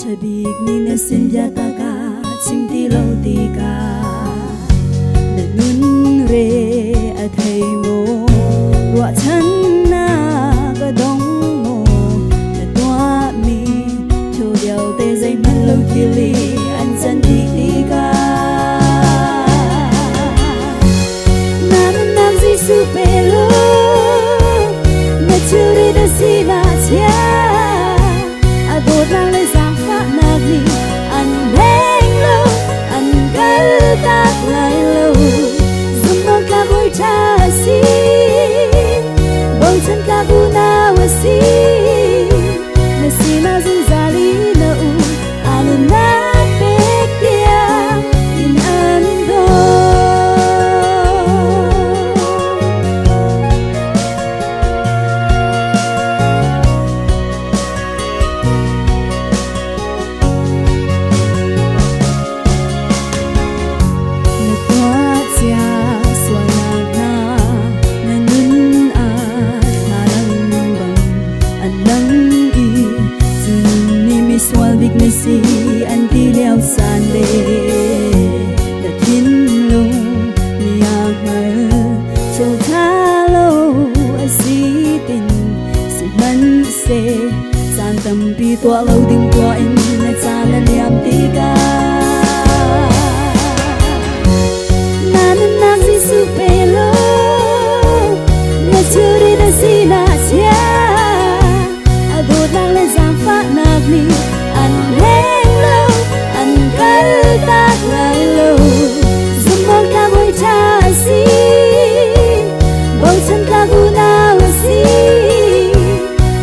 Chabik ni na simbyata ka Simti lauti ka Nanun re at hay mo Rua chan na ka dong mo Na tua mi Cho điao tê dây man lâu kili An chan đi đi ka Nanan nam di su pe lo Na churi da si na chia Adot lang le sang fa nagli An beng lo An gal tak lai lo Zum mong ka boy cha si Bong chan ka bu na wa si Na si na zum zali na u Nunnak pek Tiang in ando si anh ti leo san lê đã thiên lung niang mơ châu tha lâu si tình si man se san tampi tua lâu tình tua em na cha na liam ti ka nanan nam si su pe lo na churi na si na chia adot lang le sang fa nag ni An heng lâu, an gal tak lai lâu Zum mong ka boy cha si Bong chan ka gu na wa si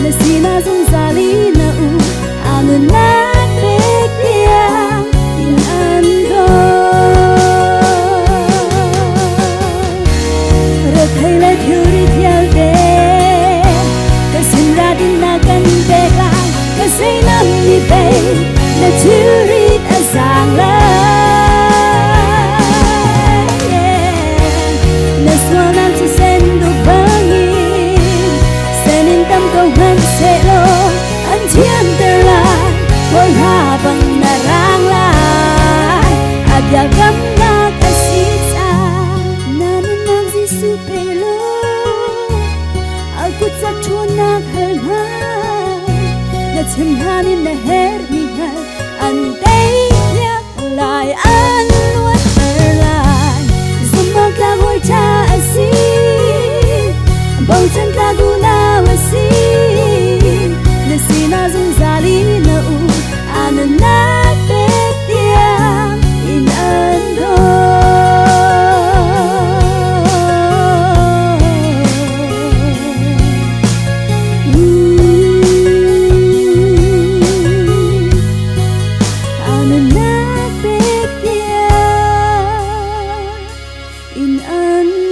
Na si na zong zali na u Nunnak pek Tiang in ando Rực hay lai thiêu đi theo đê Ka sin ra din na kan pek lang Ka say nam ni pe Na churit a sang lai Na swal nam chi sen du bangin Senin tam câu man se lo An thiam ter lai Hoi ha bang na rang lai Agya gam na ka si sa Nanan nam si su pe lo Akut sak chuan nak hal ma Na chim hanin na her mi hal An tây nhắc lại an luôn ở lại Zum mong ka boy cha si Bong chan ka gu na wa si Na si na zung zali na u Nunnak pek Tiang in ando Nunnak pek Tiang in ando